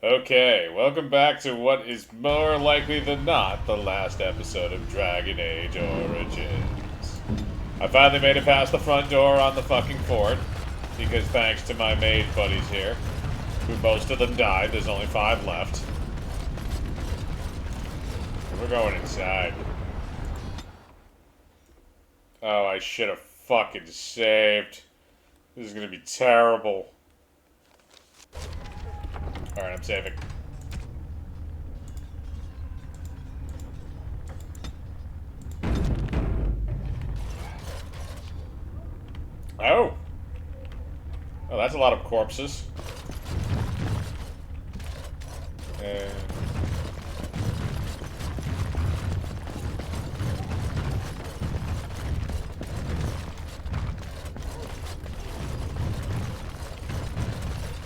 Okay, welcome back to what is more likely than not the last episode of Dragon Age Origins. I finally made it past the front door on the fucking fort, because thanks to my maid buddies here, who most of them died, there's only 5 left. We're going inside. Oh, I should have fucking saved. This is gonna be terrible. Alright, I'm saving. Oh! Oh, that's a lot of corpses. And...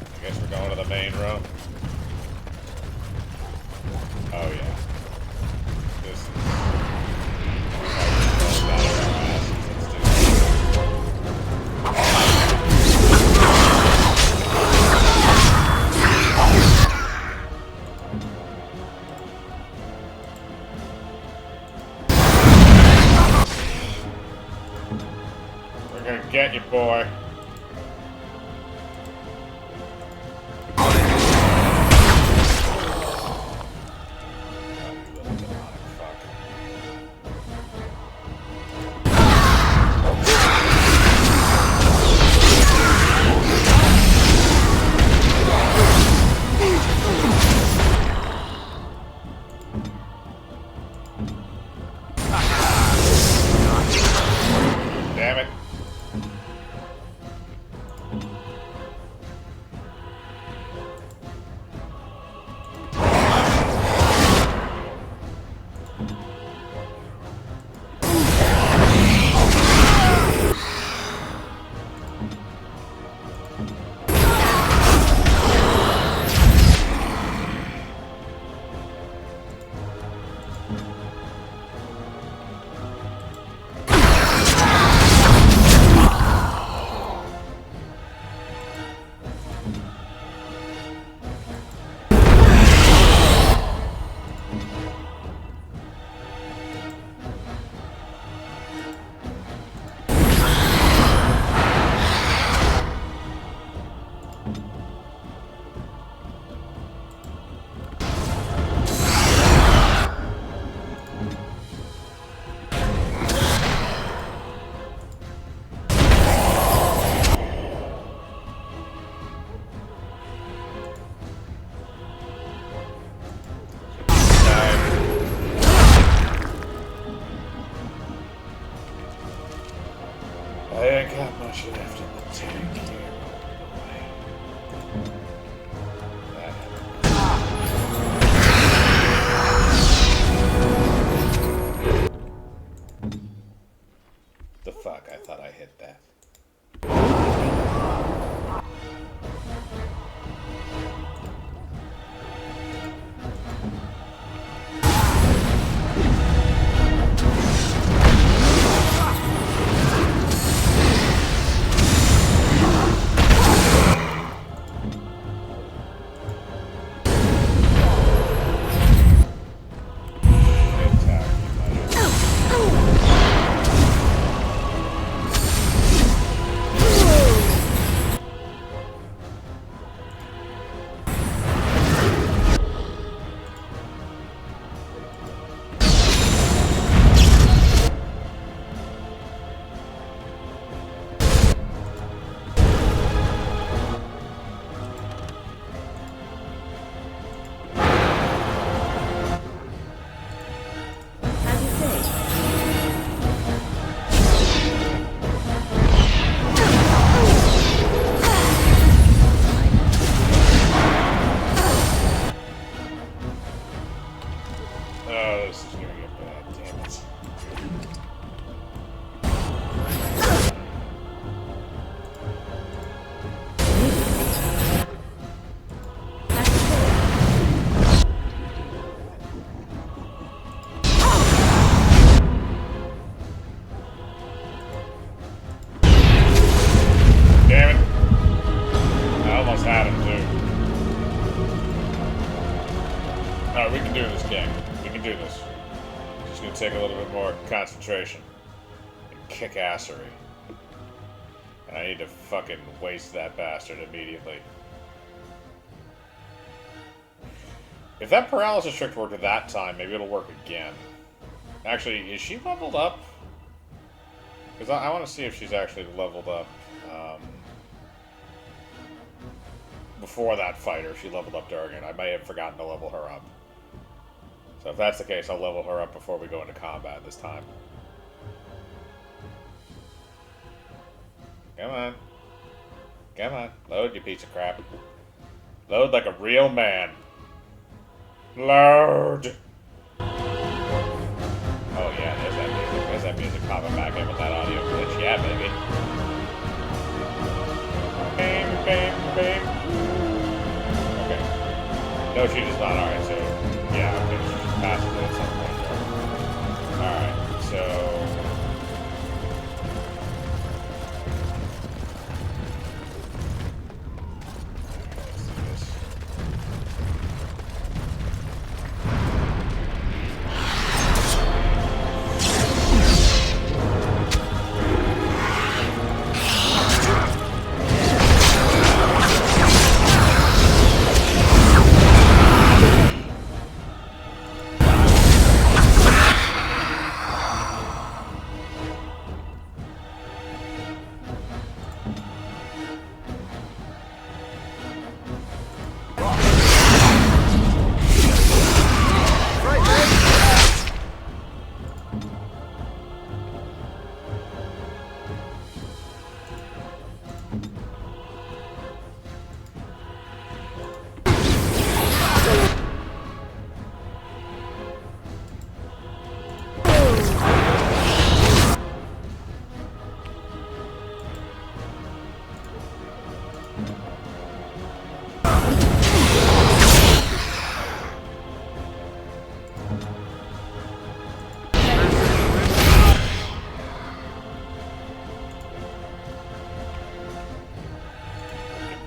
I guess we're going to the main room. Oh, yeah. This is... We're gonna get you, boy. Damn it. Alright, we can do this, gang. We can do this. Just gonna take a little bit more concentration. And kick-assery. And I need to fucking waste that bastard immediately. If that paralysis trick worked at that time, maybe it'll work again. Actually, is she leveled up? Because I want to see if she's actually leveled up. Before that fight, or if she leveled up during it. I may have forgotten to level her up. So if that's the case, I'll level her up before we go into combat this time. Come on. Come on. Load, you piece of crap. Load like a real man. Load! Oh yeah, there's that music. There's that music popping back in with that audio glitch. Yeah, baby. Bam, bam, bam. Okay. No, she does not. Alright, so... Yeah, okay. She just passes it at some point there. Alright, so...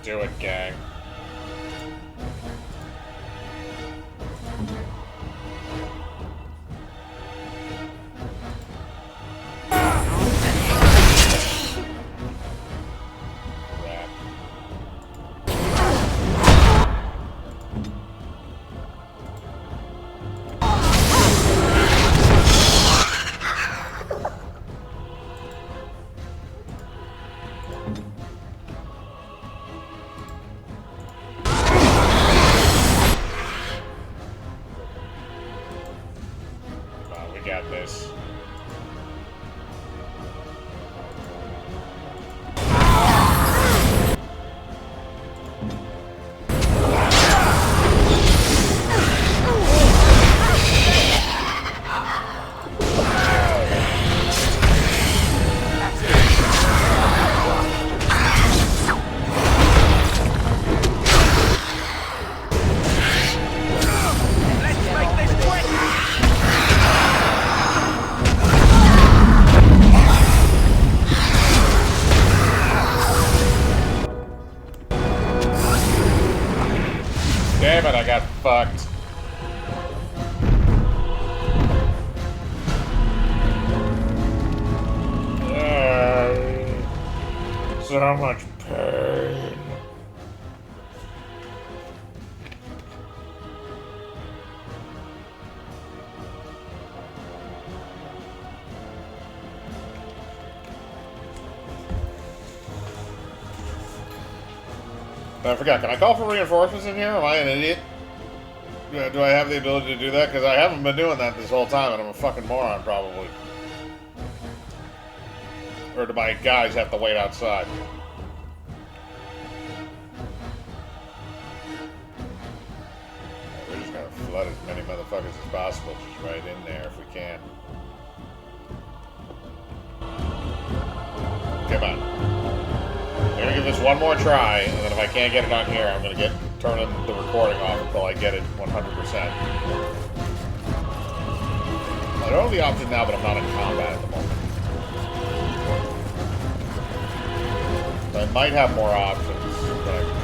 Do it, gang. Got this. Damn it, I got fucked. So much pain. I forgot, can I call for reinforcements in here? Am I an idiot? Do I have the ability to do that? Because I haven't been doing that this whole time and I'm a fucking moron, probably. Or do my guys have to wait outside? We're just gonna flood as many motherfuckers as possible, just right in there if we can. Come on. I'm gonna give this one more try, and then if I can't get it on here, I'm gonna turn the recording off until I get it 100%. I don't have the option now, but I'm not in combat at the moment. So I might have more options that I can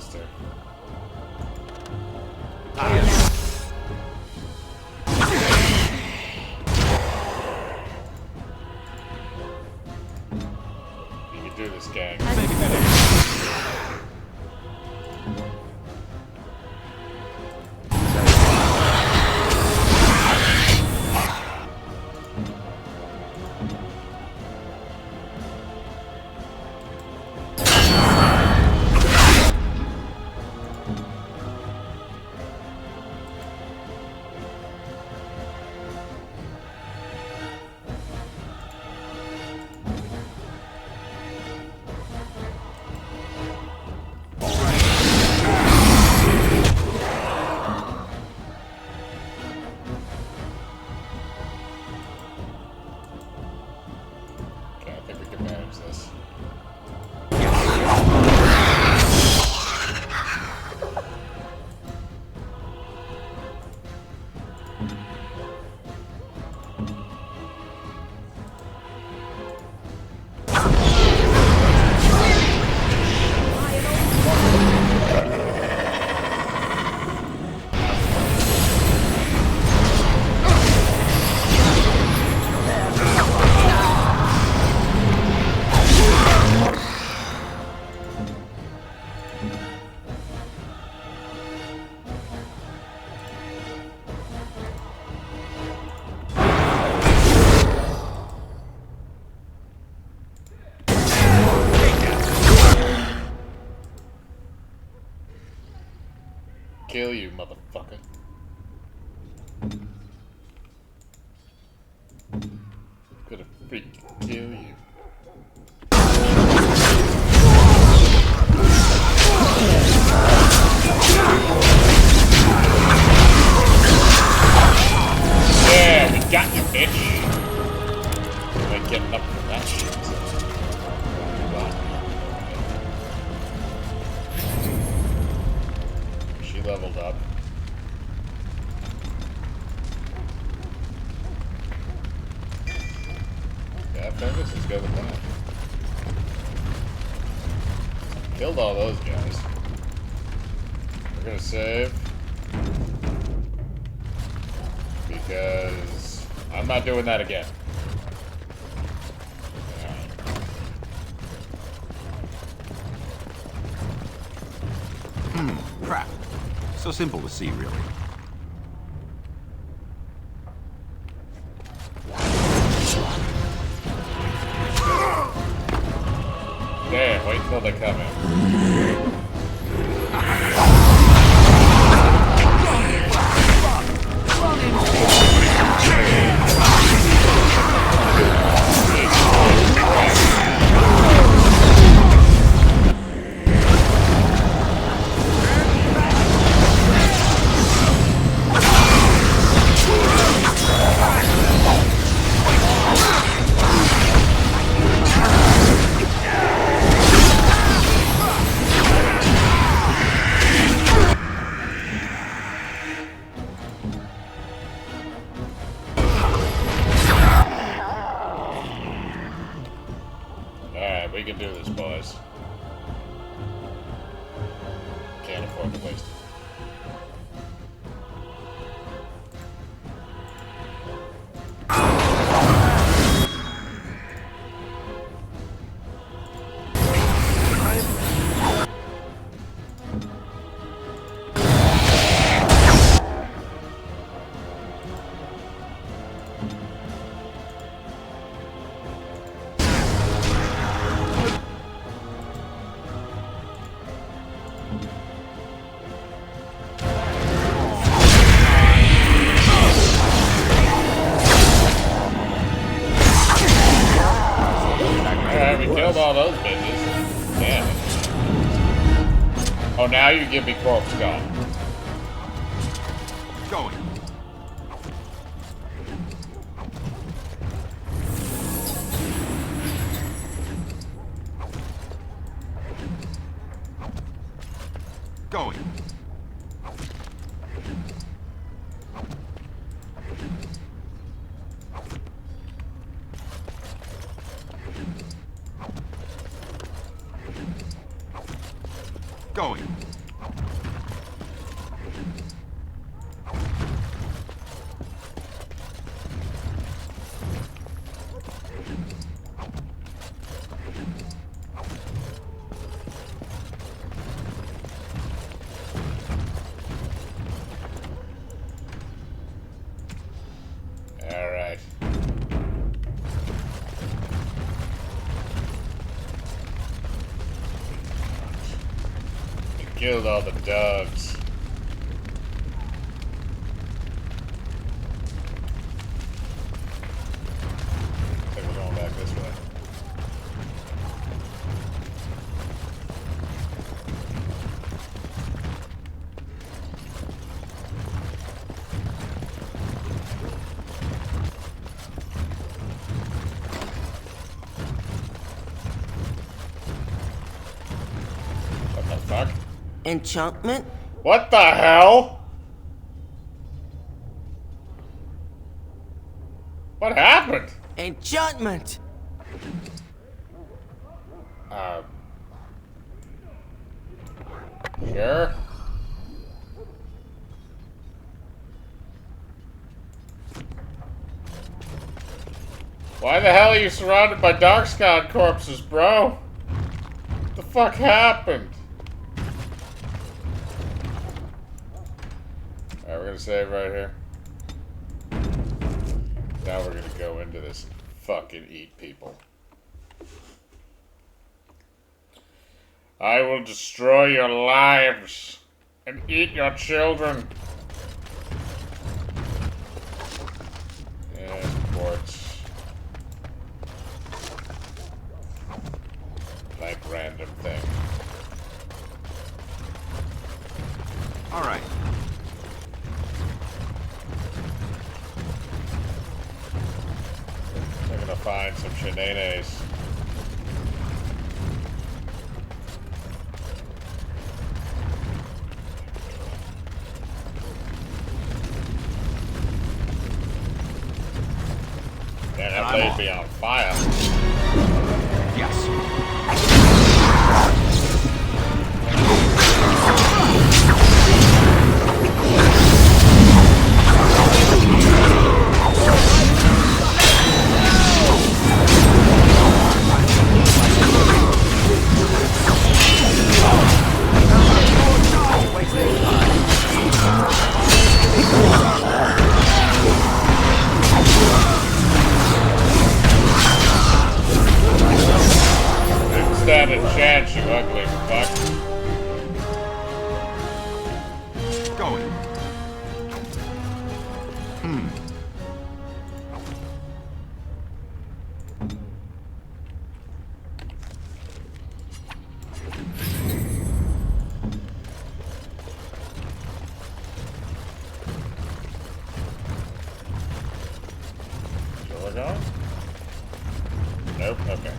mister. You can do this, gang. Kill you, motherfucker. Gonna freaking kill you. Yeah, we got you, bitch. You ain't getting up for that shit. She leveled up. Yeah, Fergus is good with that. Killed all those guys. We're gonna save. Because I'm not doing that again. Crap. So simple to see, really. Damn, wait until they come in. Alright, we can do this, boys. Can't afford to waste it. Killed all those bitches. Damn it. Oh, now you give me corpse skull. Going. Going. Going. Going. Alright. We killed all the dogs. I think we're going back this way. What the fuck? Enchantment? What the hell? What happened? Enchantment! Sure. Why the hell are you surrounded by Darkscon corpses, bro? What the fuck happened? Alright, we're gonna save right here. Now we're gonna go into this and fucking eat people. I will destroy your lives and eat your children. And quartz. Like random thing. All right. We're gonna find some shenanigans. Man, that laid me on fire. Yes. Stand a chance, you ugly fuck. Going. Where we're going? Nope, okay.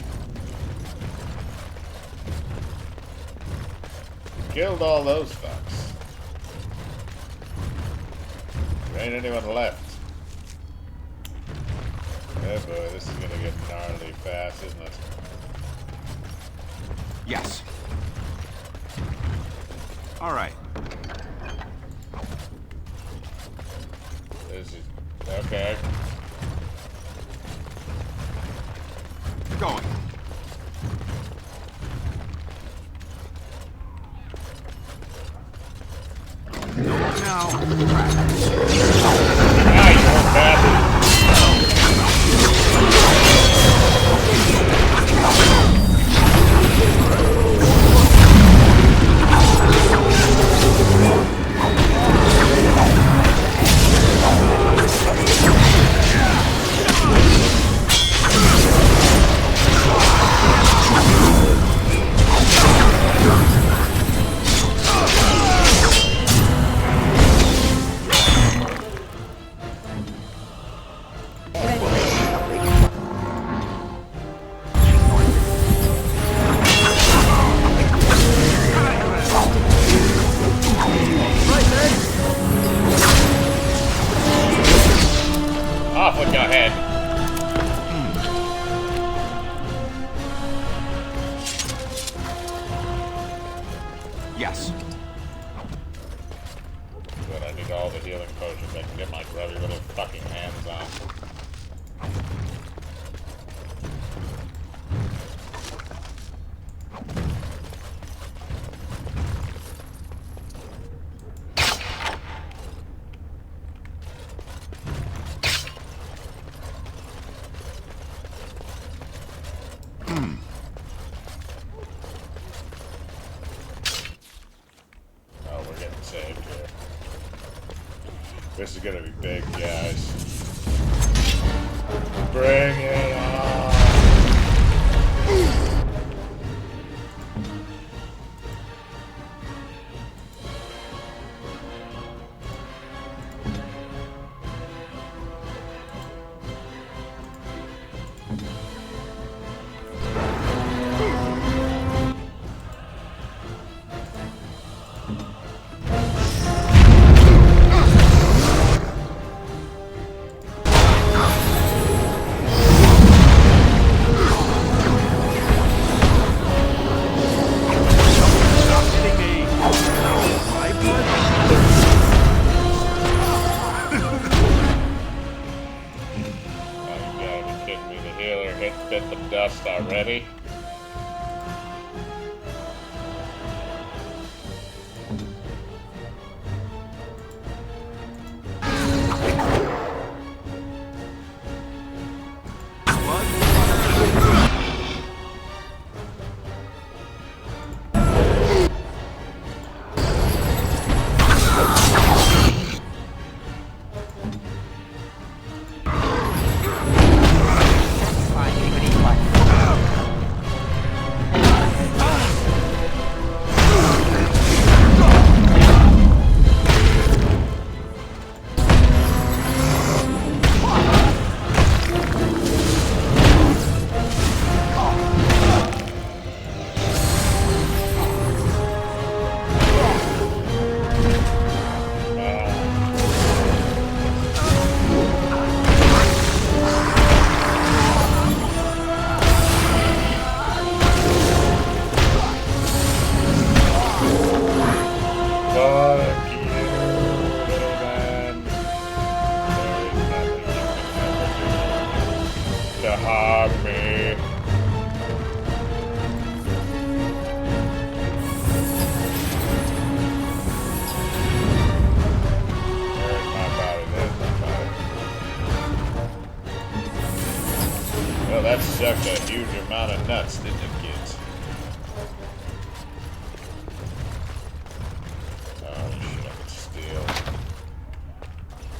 Killed all those fucks. There ain't anyone left. Oh boy, this is gonna get gnarly fast, isn't it? Yes. All right. This is... okay. Going. Now. Ah, you were bad. all the healing potions I can get my grubby little fucking hands on. This is gonna be big, guys. Bring it on! Bit the dust already. That sucked a huge amount of nuts, didn't it, kids? Oh shit, I could steal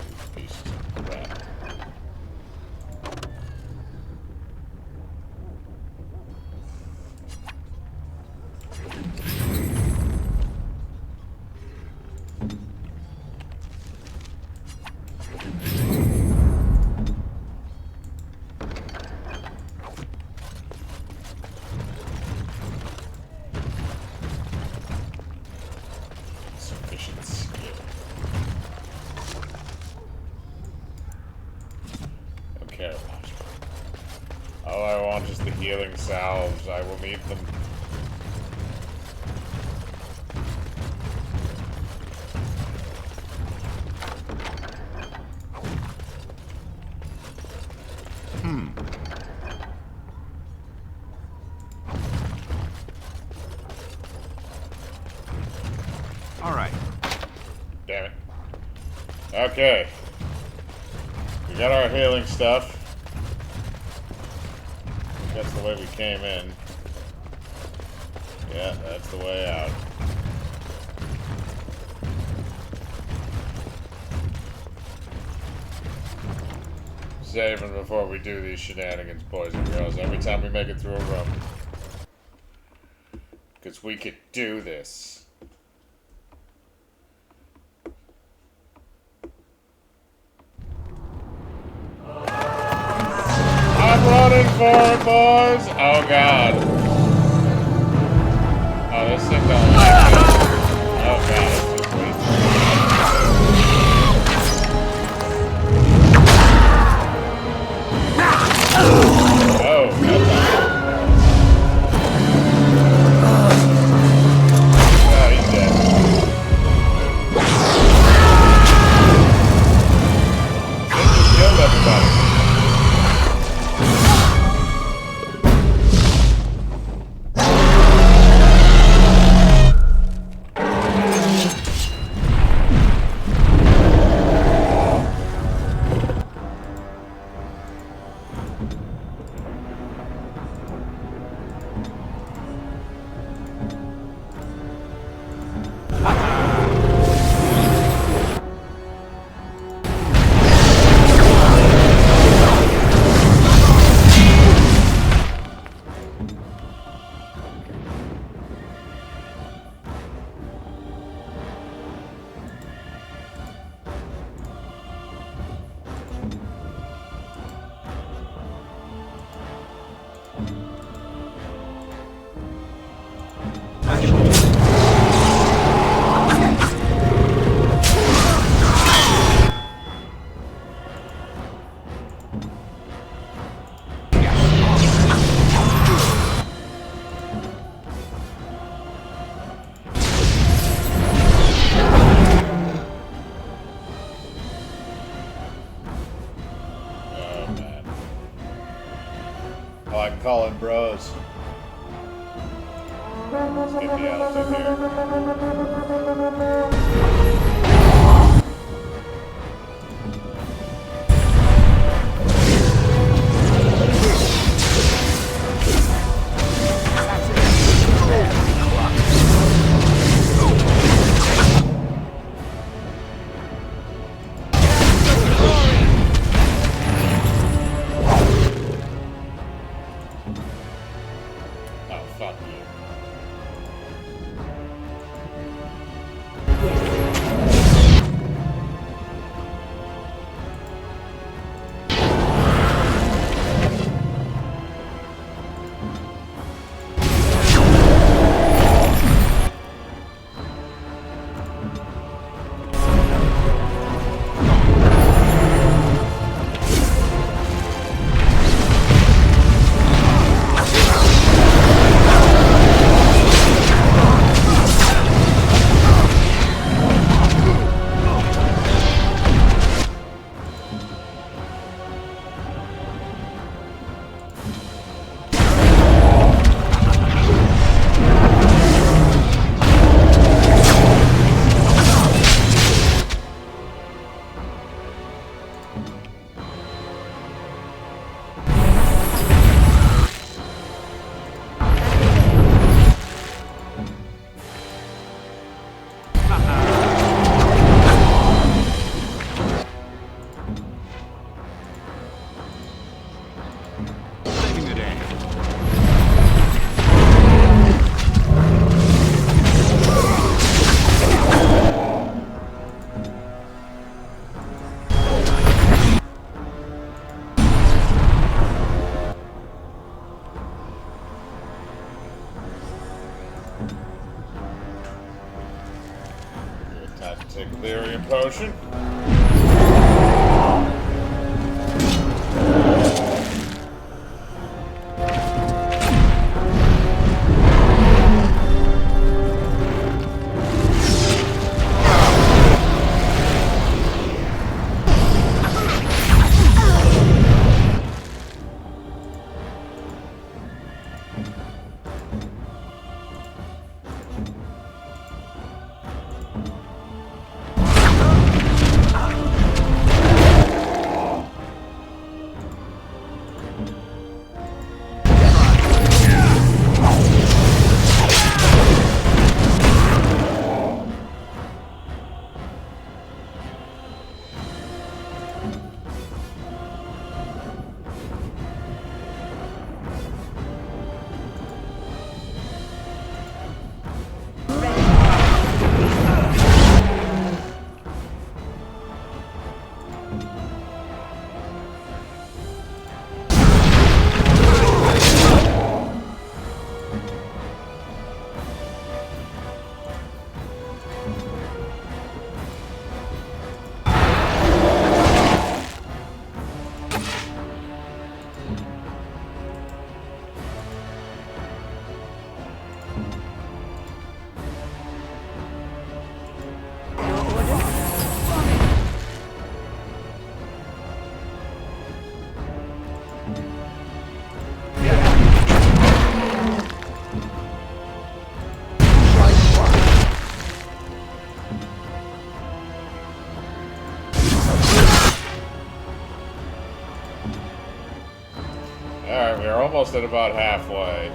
these pieces of crap. All I want is the healing salves. I will need them. All right. Damn it. Okay. We got our healing stuff. That's the way we came in. Yeah, that's the way out. Saving before we do these shenanigans, boys and girls. Every time we make it through a room. Because we could do this. I'm running for it, boys! Oh god. Oh, this thing don't like me. Oh god, it's just weak. Oh, that's not. Oh, he's dead. was. Let's get the outfit here. Oh, fuck you. Saving the day. Time to take a lyrium potion. Alright, we're almost at about halfway.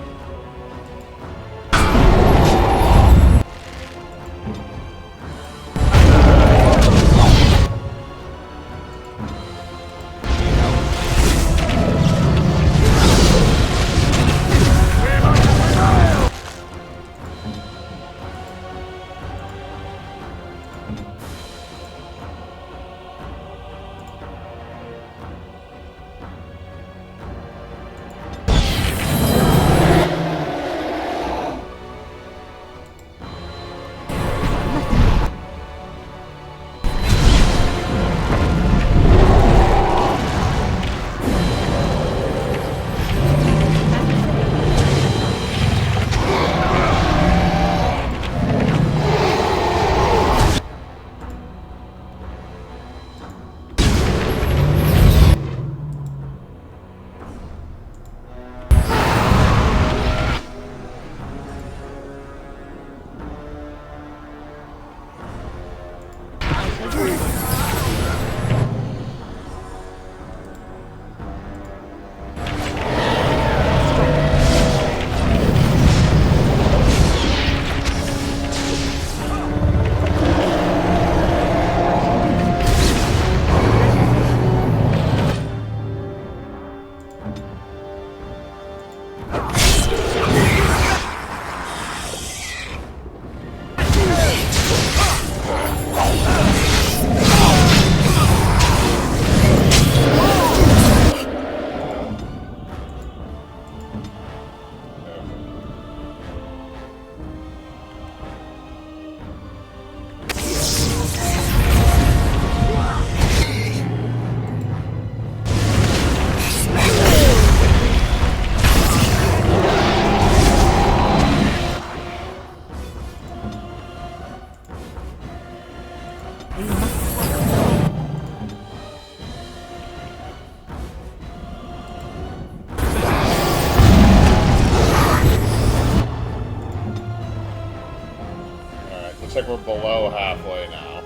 Looks like we're below halfway now.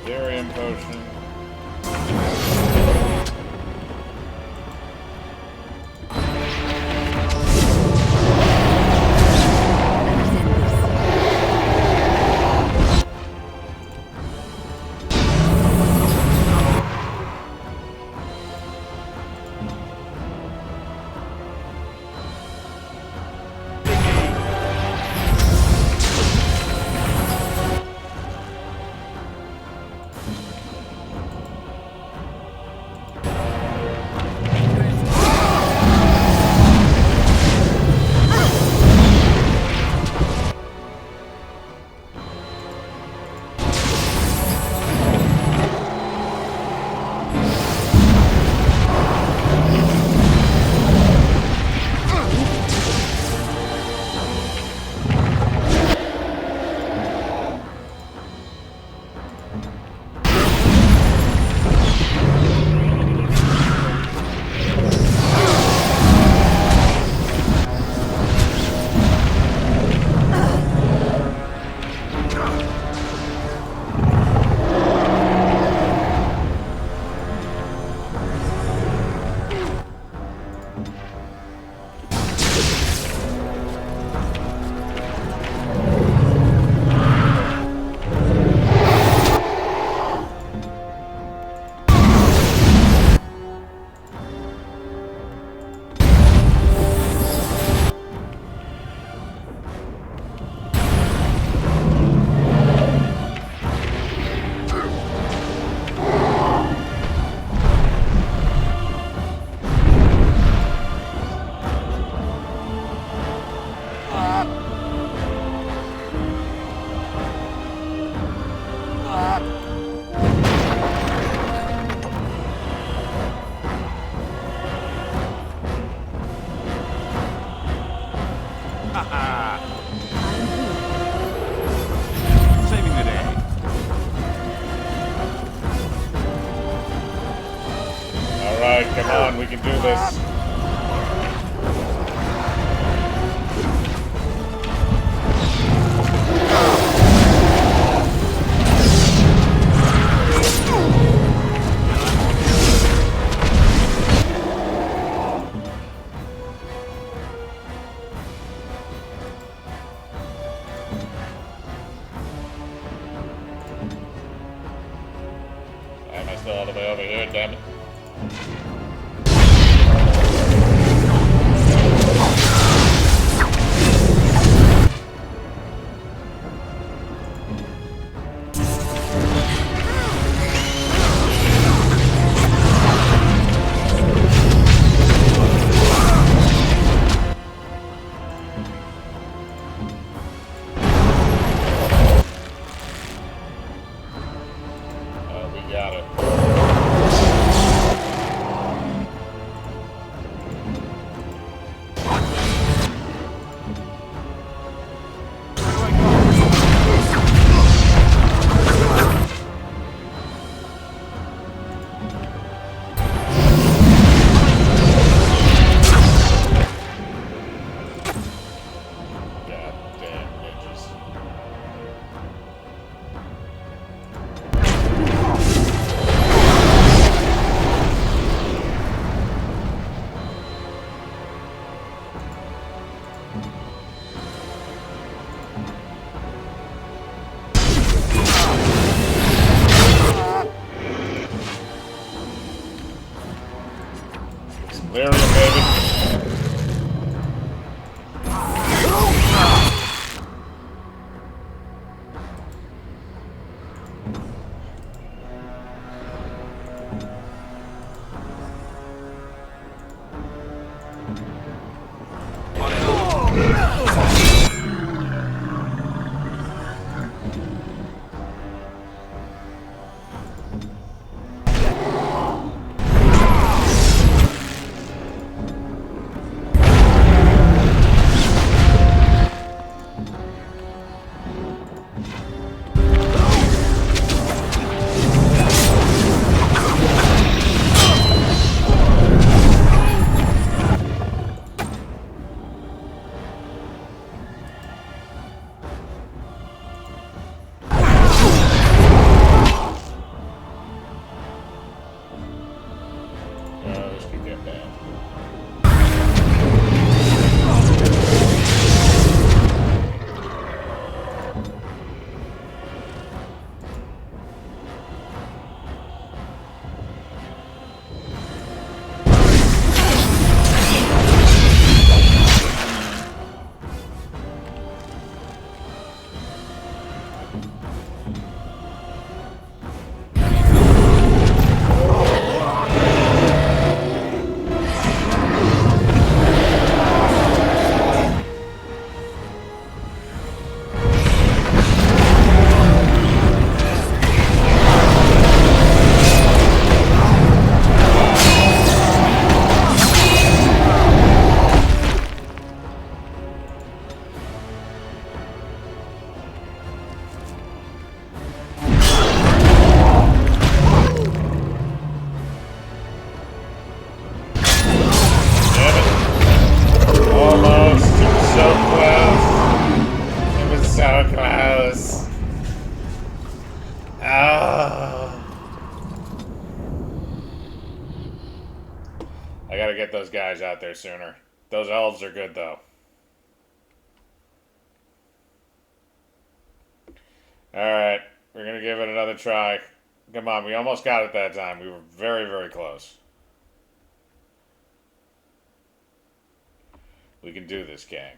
Delirium potion. Saving the day. Alright, come on, we can do this. Why am I still all the way over here, damn it? guys out there sooner. Those elves are good, though. Alright, we're gonna give it another try. Come on, we almost got it that time. We were very, very close. We can do this, gang.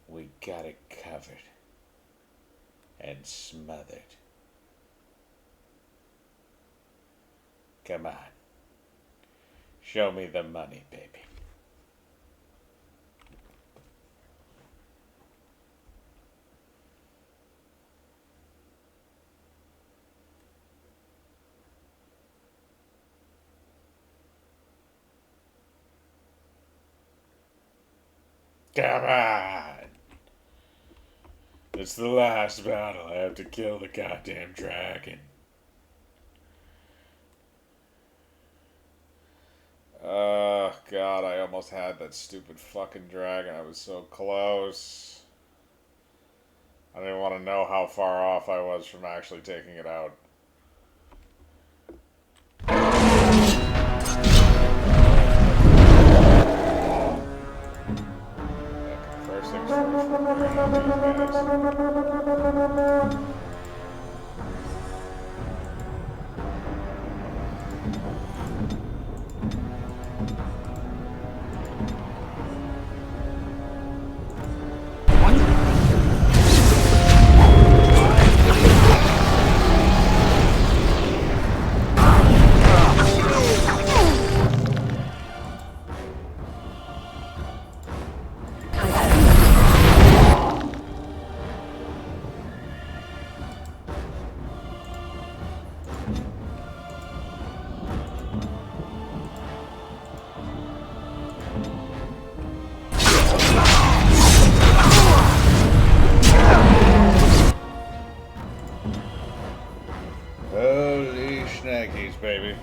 We got it covered. And smothered. Come on. Show me the money, baby. Come on! It's the last battle. I have to kill the goddamn dragon. Oh, God, I almost had that stupid fucking dragon. I was so close. I didn't want to know how far off I was from actually taking it out. First things first. Holy snackies, baby.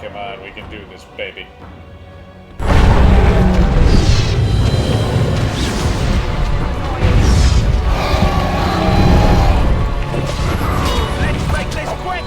Come on, we can do this, baby. Let's make this quick!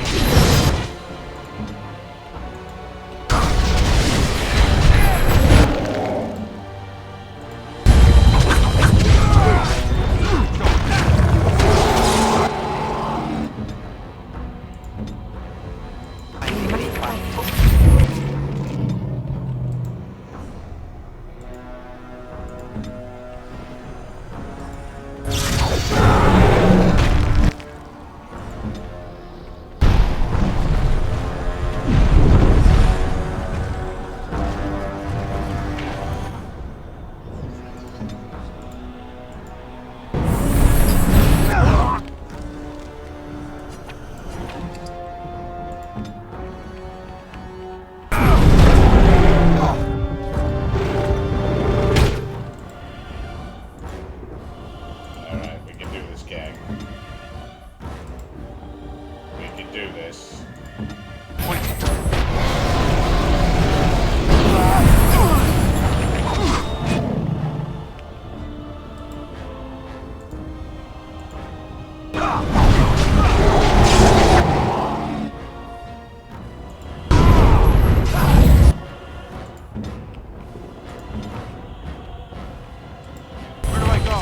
Where do I go?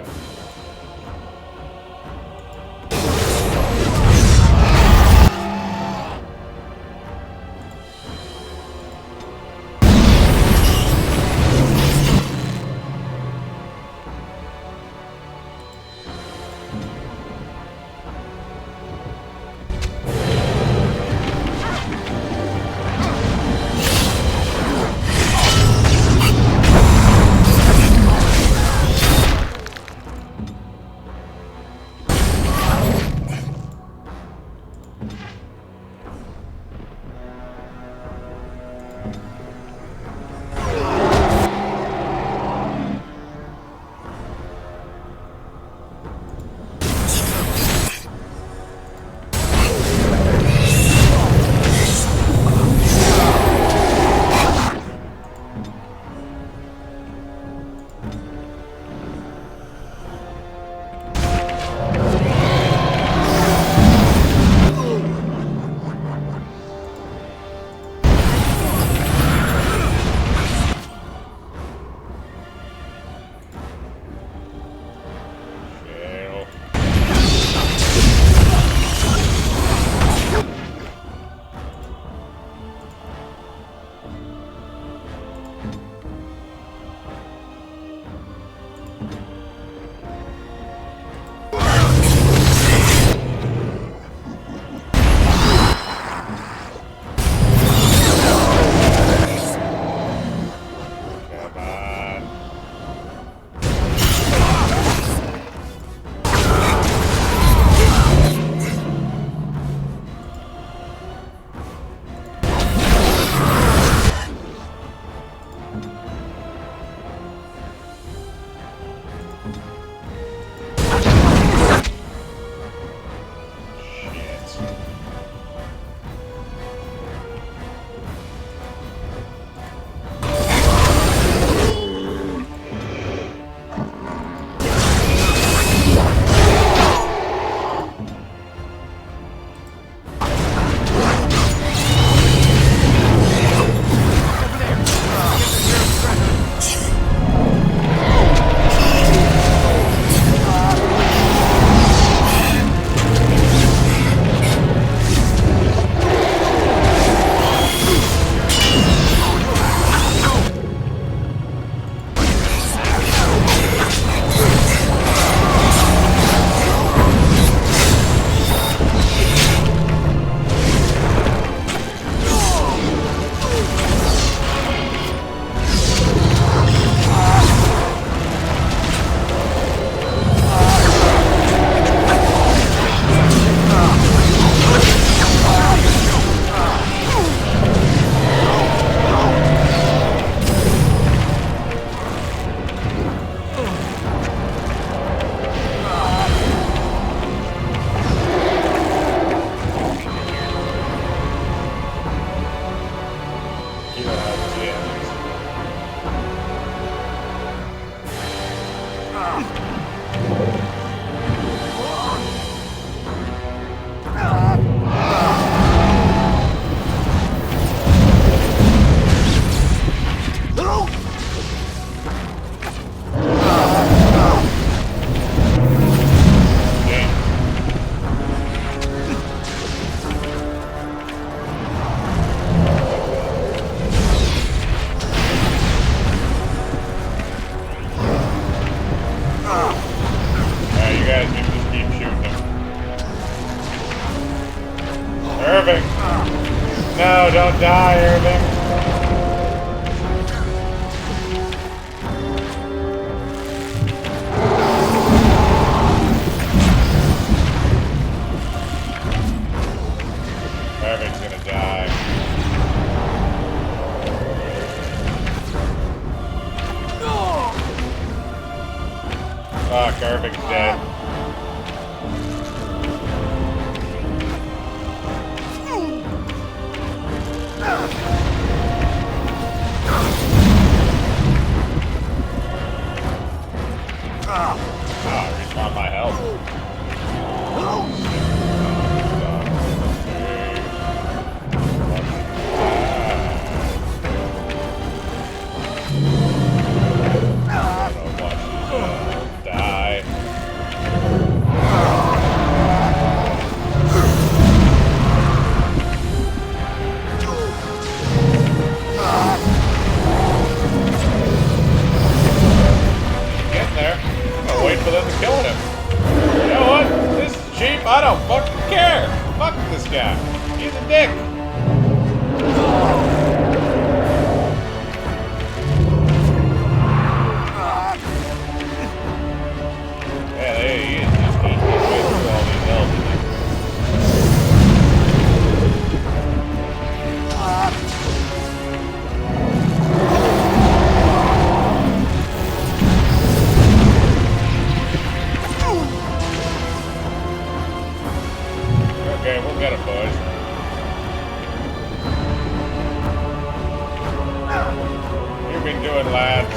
Yep. Irving! No, don't die, Irving! Irving's gonna die. Fuck, Irving's dead. Respawn my health. Die. killing him. You know what? This is cheap. I don't fucking care. Fuck this guy. He's a dick. Yeah, there he is. Just eating his way through all these health. Okay, we'll get him, boys. You've been doing, lads.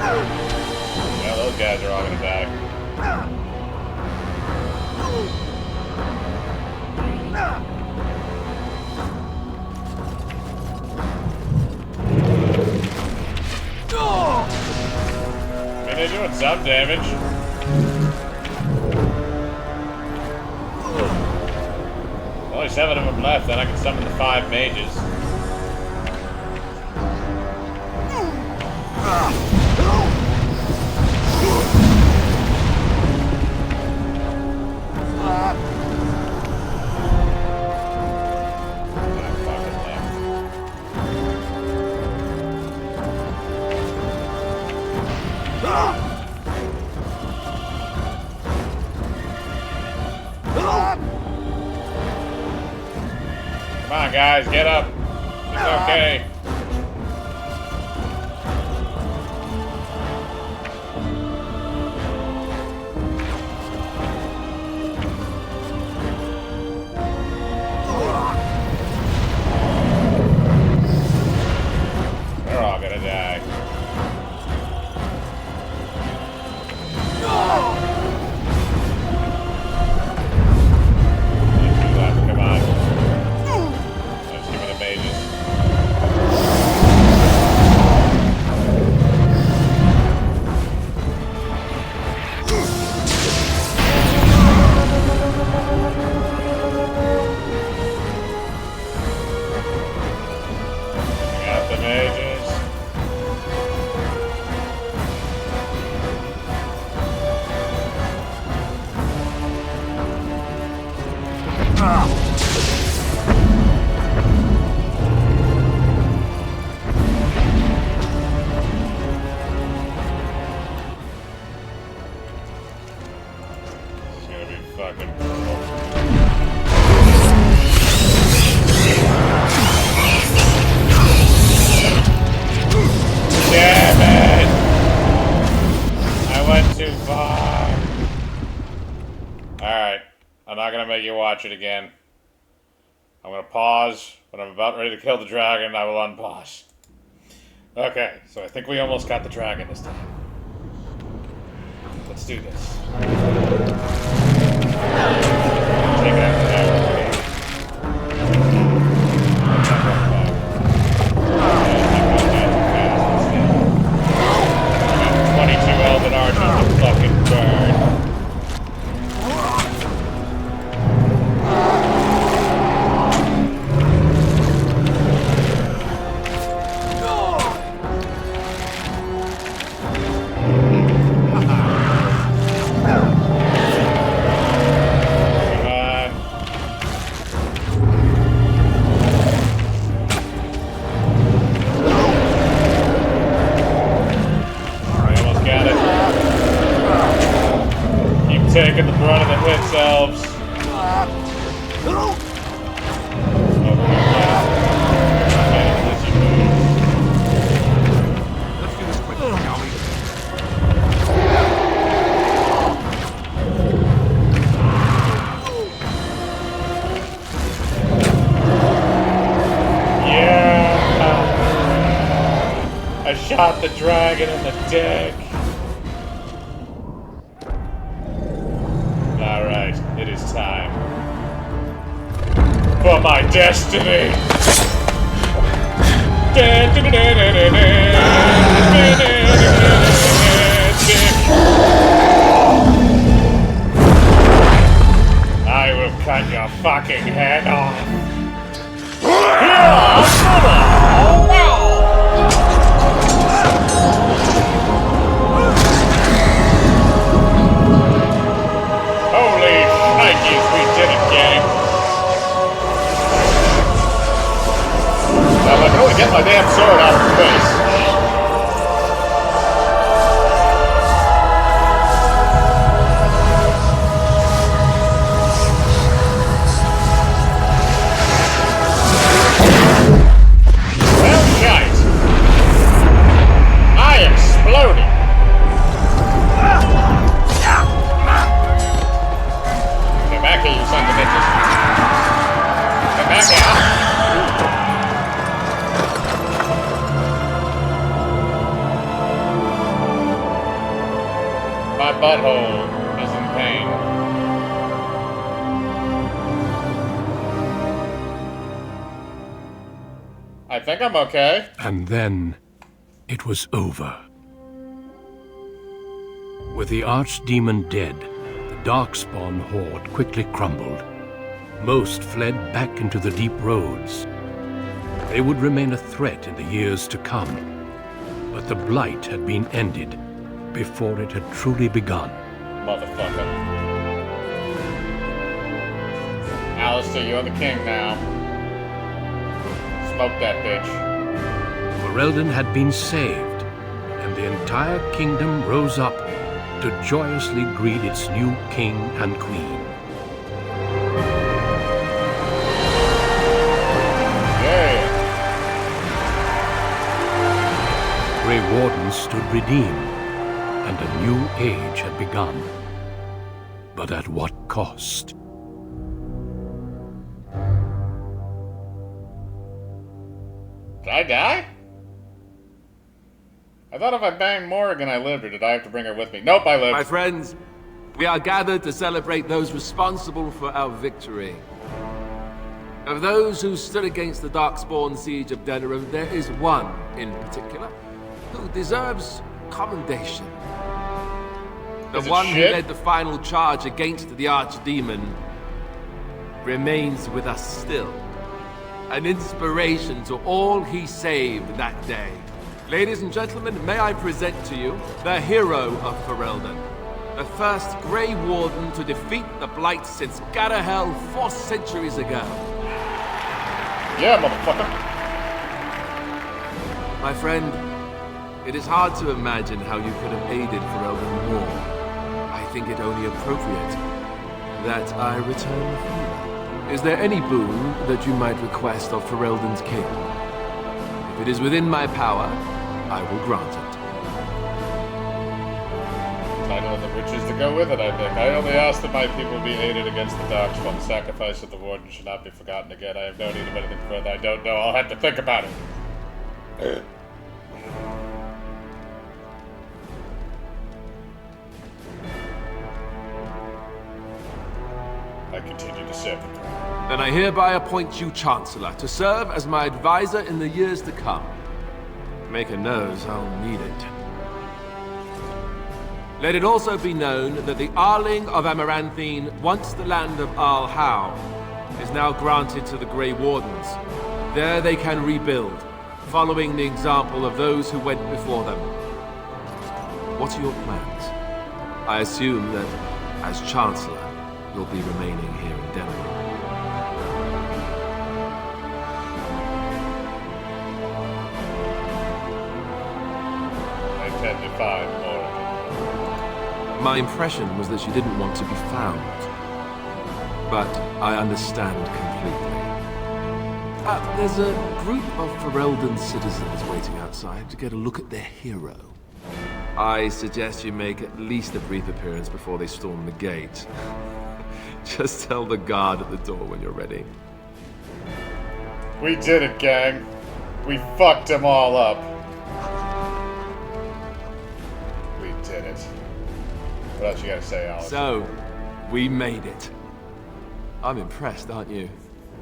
Yeah, those guys are all gonna die. I mean, they're doing some damage. Only 7 of them left, then I can summon the 5 mages. Come on, guys, get up. It's okay. They're all gonna die. Come on. Let's give me the mages. We got the mages. It's gonna be fucking brutal. Damn it! I went too far. Alright, I'm not gonna make you watch it again. I'm gonna pause. When I'm about ready to kill the dragon, I will unpause. Okay, so I think we almost got the dragon this time. Let's do this. Take it out the dragon. 22 Elven Archers to fucking burn. Taking the brunt of the hits, elves. Let's do this quickly, shall we? I shot the dragon in the dick. Alright, it is time. For my destiny! I will cut your fucking head off. Holy shnikes, we did it, gang. Now, if I can only get my damn sword out of the face. Well, shite. I exploded. Get back here, you sons of bitches. Get back here. My butthole is in pain. I think I'm okay. And then it was over. With the archdemon dead, the Darkspawn horde quickly crumbled. Most fled back into the deep roads. They would remain a threat in the years to come. But the blight had been ended before it had truly begun. Motherfucker. Alistair, you're the king now. Smoke that bitch. Ferelden had been saved, and the entire kingdom rose up to joyously greet its new king and queen. Yeah. Grey Wardens stood redeemed, and a new age had begun. But at what cost? Did I die? I thought if I banged Morrigan I lived, or did I have to bring her with me? Nope, I lived. My friends, we are gathered to celebrate those responsible for our victory. Of those who stood against the Darkspawn siege of Denerim, there is one in particular who deserves commendation. The one who led the final charge against the Archdemon remains with us still. An inspiration to all he saved that day. Ladies and gentlemen, may I present to you the hero of Ferelden, the first Grey Warden to defeat the Blight since Garahel 4 centuries ago. Yeah, motherfucker. My friend, it is hard to imagine how you could have aided Ferelden more. I think it only appropriate that I return the favor. Is there any boon that you might request of Ferelden's king? If it is within my power, I will grant it. Title and the riches to go with it, I think. I only ask that my people be aided against the Darkspawn. The sacrifice of the Warden should not be forgotten again. I have no need of anything further. I don't know. I'll have to think about it. I continue to serve the throne. Then I hereby appoint you Chancellor to serve as my advisor in the years to come. Maker knows I'll need it. Let it also be known that the Arling of Amaranthine, once the land of Arl Howe, is now granted to the Grey Wardens. There they can rebuild, following the example of those who went before them. What are your plans? I assume that, as Chancellor, you'll be remaining here in Denerim. I tend to find more. My impression was that she didn't want to be found. But I understand completely. There's a group of Ferelden citizens waiting outside to get a look at their hero. I suggest you make at least a brief appearance before they storm the gate. Just tell the guard at the door when you're ready. We did it, gang. We fucked them all up. it. What else you gotta say, Alex? So, we made it. I'm impressed, aren't you?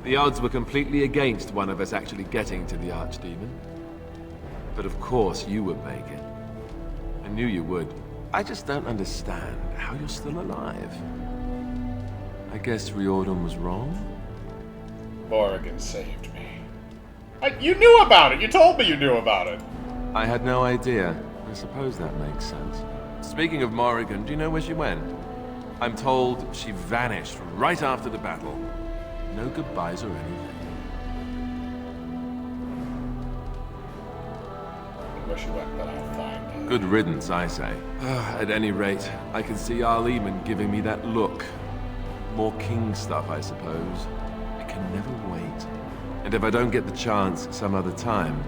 The odds were completely against one of us actually getting to the Archdemon. But of course you would make it. I knew you would. I just don't understand how you're still alive. I guess Riordan was wrong? Morrigan saved me. You knew about it! You told me you knew about it! I had no idea. I suppose that makes sense. Speaking of Morrigan, do you know where she went? I'm told she vanished right after the battle. No goodbyes or anything. Where she went, but I'll find her. Good riddance, I say. At any rate, I can see Arleman giving me that look. More king stuff, I suppose. I can never wait. And if I don't get the chance some other time,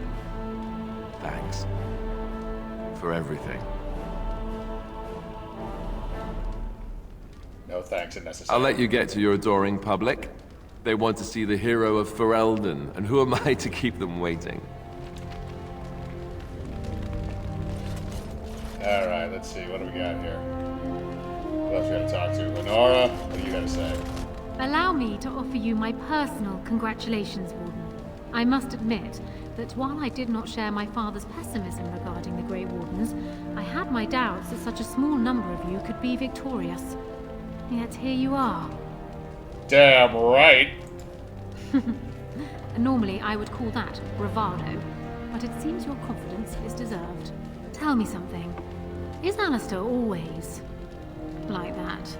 thanks. For everything. No thanks are necessary. I'll let you get to your adoring public. They want to see the hero of Ferelden, and who am I to keep them waiting? Alright, let's see. What do we got here? Who else we gotta talk to? Lenora, what do you gotta say? Allow me to offer you my personal congratulations, Warden. I must admit that while I did not share my father's pessimism regarding the Grey Wardens, I had my doubts that such a small number of you could be victorious. Yet here you are. Damn right! Normally I would call that bravado, but it seems your confidence is deserved. Tell me something. Is Alistair always like that?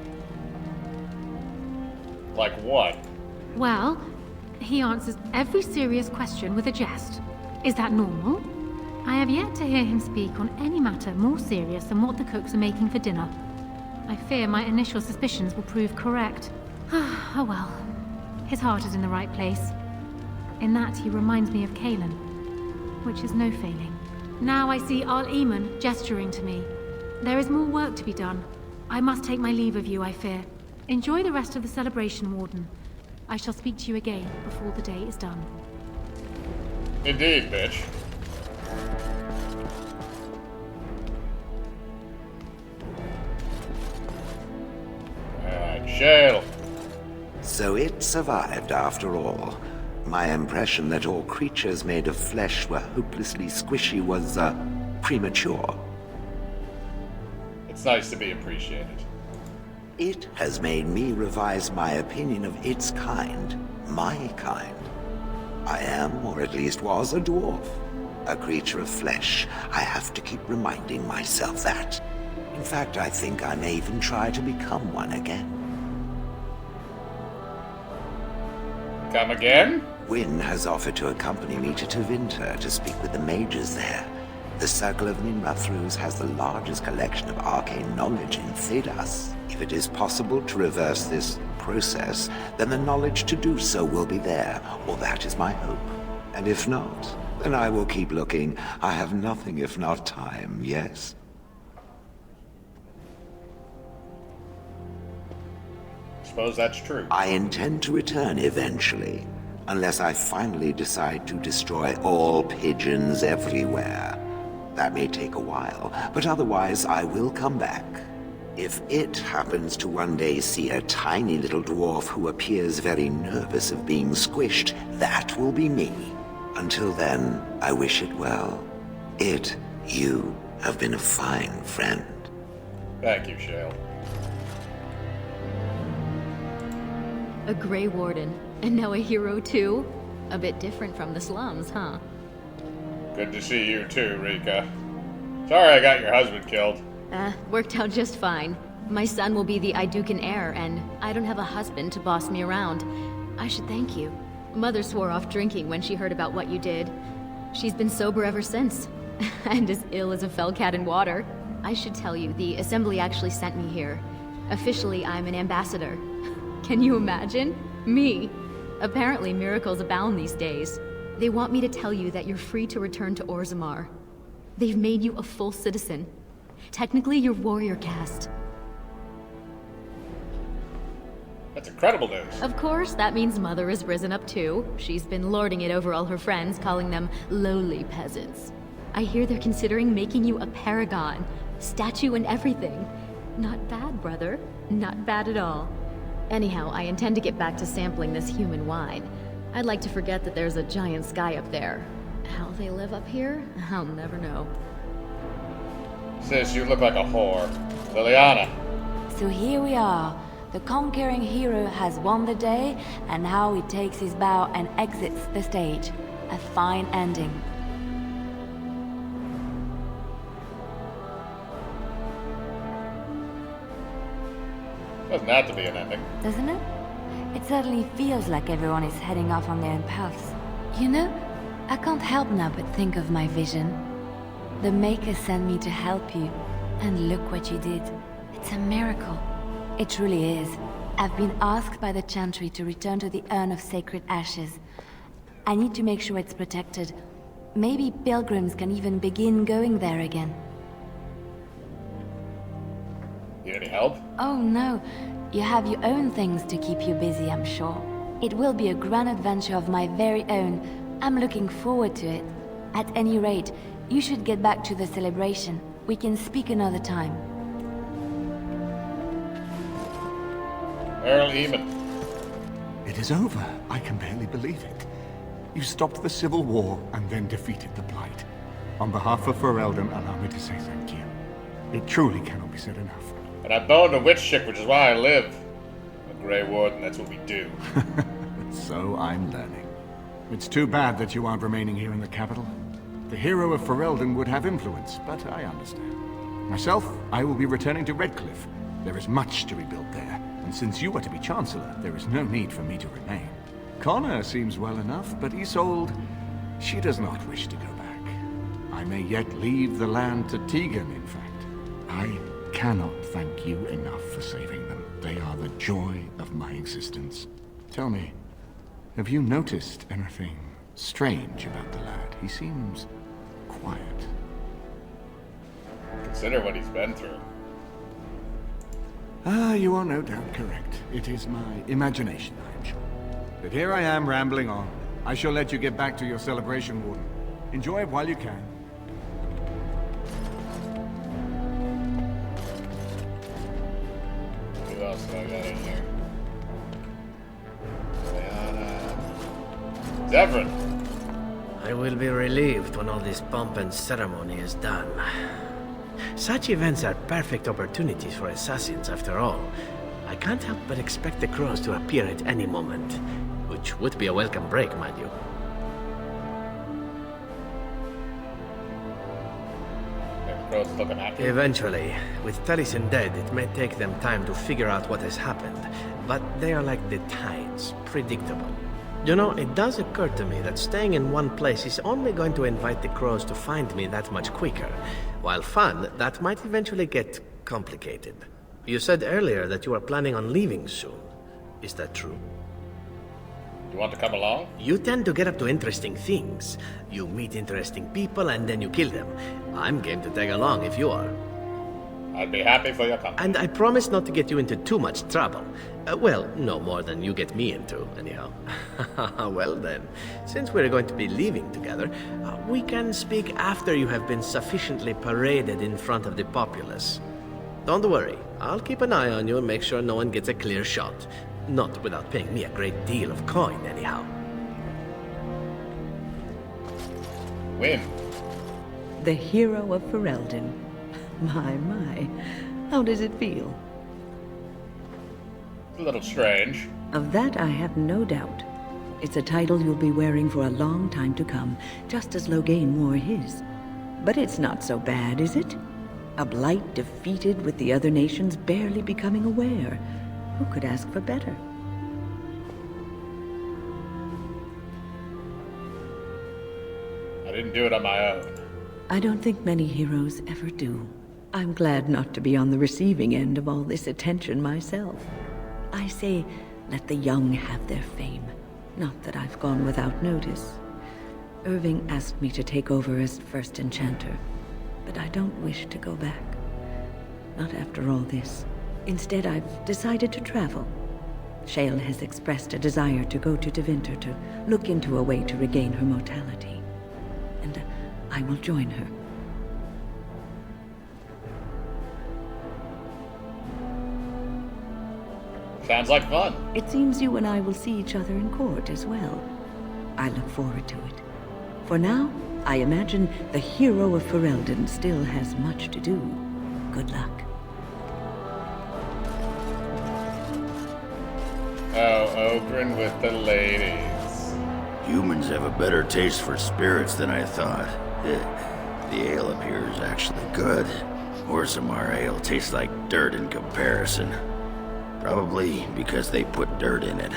Like what? Well, he answers every serious question with a jest. Is that normal? I have yet to hear him speak on any matter more serious than what the cooks are making for dinner. I fear my initial suspicions will prove correct. Oh well. His heart is in the right place. In that he reminds me of Kaelin, which is no failing. Now I see Arleman gesturing to me. There is more work to be done. I must take my leave of you, I fear. Enjoy the rest of the celebration, Warden. I shall speak to you again before the day is done. Indeed, bitch. Alright, Shale. So it survived after all. My impression that all creatures made of flesh were hopelessly squishy was, premature. It's nice to be appreciated. It has made me revise my opinion of its kind, my kind. I am, or at least was, a dwarf. A creature of flesh. I have to keep reminding myself that. In fact, I think I may even try to become one again. Come again? Wynne has offered to accompany me to Tevinter to speak with the mages there. The Circle of Ninrathrus has the largest collection of arcane knowledge in Thedas. If it is possible to reverse this process, then the knowledge to do so will be there, or that is my hope. And if not, then I will keep looking. I have nothing if not time, yes? Suppose that's true. I intend to return eventually, unless I finally decide to destroy all pigeons everywhere. That may take a while, but otherwise I will come back. If it happens to one day see a tiny little dwarf who appears very nervous of being squished, that will be me. Until then, I wish it well. You have been a fine friend. Thank you, Shale. A Grey Warden, and now a hero too? A bit different from the slums, huh? Good to see you too, Rika. Sorry I got your husband killed. Worked out just fine. My son will be the Idukan heir, and I don't have a husband to boss me around. I should thank you. Mother swore off drinking when she heard about what you did. She's been sober ever since, and as ill as a fell cat in water. I should tell you, the Assembly actually sent me here. Officially, I'm an ambassador. Can you imagine? Me! Apparently, miracles abound these days. They want me to tell you that you're free to return to Orzammar. They've made you a full citizen. Technically, you're warrior caste. That's incredible news. Of course, that means Mother has risen up too. She's been lording it over all her friends, calling them lowly peasants. I hear they're considering making you a paragon. statue and everything. Not bad, brother. Not bad at all. Anyhow, I intend to get back to sampling this human wine. I'd like to forget that there's a giant sky up there. How they live up here? I'll never know. Sis, you look like a whore. Liliana. So here we are. The conquering hero has won the day, and now he takes his bow and exits the stage. A fine ending. Doesn't have to be an ending. Doesn't it? It certainly feels like everyone is heading off on their own paths. You know, I can't help now but think of my vision. The Maker sent me to help you, and look what you did. It's a miracle. It truly is. I've been asked by the Chantry to return to the Urn of Sacred Ashes. I need to make sure it's protected. Maybe pilgrims can even begin going there again. Need any help? Oh no, you have your own things to keep you busy, I'm sure. It will be a grand adventure of my very own. I'm looking forward to it. At any rate, you should get back to the celebration. We can speak another time. Earl Eamon. It is over. I can barely believe it. You stopped the Civil War and then defeated the Blight. On behalf of Ferelden, allow me to say thank you. It truly cannot be said enough. And I boned a witch chick, which is why I live. A Grey Warden, that's what we do. So I'm learning. It's too bad that you aren't remaining here in the capital. The hero of Ferelden would have influence, but I understand. Myself, I will be returning to Redcliffe. There is much to rebuild there, and since you are to be Chancellor, there is no need for me to remain. Connor seems well enough, but Isolde, she does not wish to go back. I may yet leave the land to Tegan, in fact. I cannot thank you enough for saving them. They are the joy of my existence. Tell me, have you noticed anything strange about the lad? He seems quiet. Consider what he's been through. Ah, you are no doubt correct. It is my imagination, I am sure. But here I am rambling on. I shall let you get back to your celebration, Warden. Enjoy it while you can. Who else do I got in here? Liana. Zevran. I will be relieved when all this pomp and ceremony is done. Such events are perfect opportunities for assassins, after all. I can't help but expect the crows to appear at any moment, which would be a welcome break, mind you. The crows looking at me. Eventually, with Taliesin dead, it may take them time to figure out what has happened, but they are like the tides, predictable. You know, it does occur to me that staying in one place is only going to invite the crows to find me that much quicker. While fun, that might eventually get complicated. You said earlier that you are planning on leaving soon. Is that true? You want to come along? You tend to get up to interesting things. You meet interesting people and then you kill them. I'm game to tag along if you are. I'd be happy for your company. And I promise not to get you into too much trouble. Well, no more than you get me into, anyhow. Well then, since we're going to be leaving together, we can speak after you have been sufficiently paraded in front of the populace. Don't worry, I'll keep an eye on you and make sure no one gets a clear shot. Not without paying me a great deal of coin, anyhow. Win. The hero of Ferelden. My. How does it feel? It's a little strange. Of that I have no doubt. It's a title you'll be wearing for a long time to come, just as Loghain wore his. But it's not so bad, is it? A blight defeated with the other nations barely becoming aware. Who could ask for better? I didn't do it on my own. I don't think many heroes ever do. I'm glad not to be on the receiving end of all this attention myself. I say, let the young have their fame. Not that I've gone without notice. Irving asked me to take over as first enchanter, but I don't wish to go back. Not after all this. Instead, I've decided to travel. Shale has expressed a desire to go to Tevinter to look into a way to regain her mortality. And I will join her. Sounds like fun. It seems you and I will see each other in court as well. I look forward to it. For now, I imagine the hero of Ferelden still has much to do. Good luck. Oh, Ogren with the ladies. Humans have a better taste for spirits than I thought. The ale up here is actually good. Orzammar ale tastes like dirt in comparison. Probably because they put dirt in it.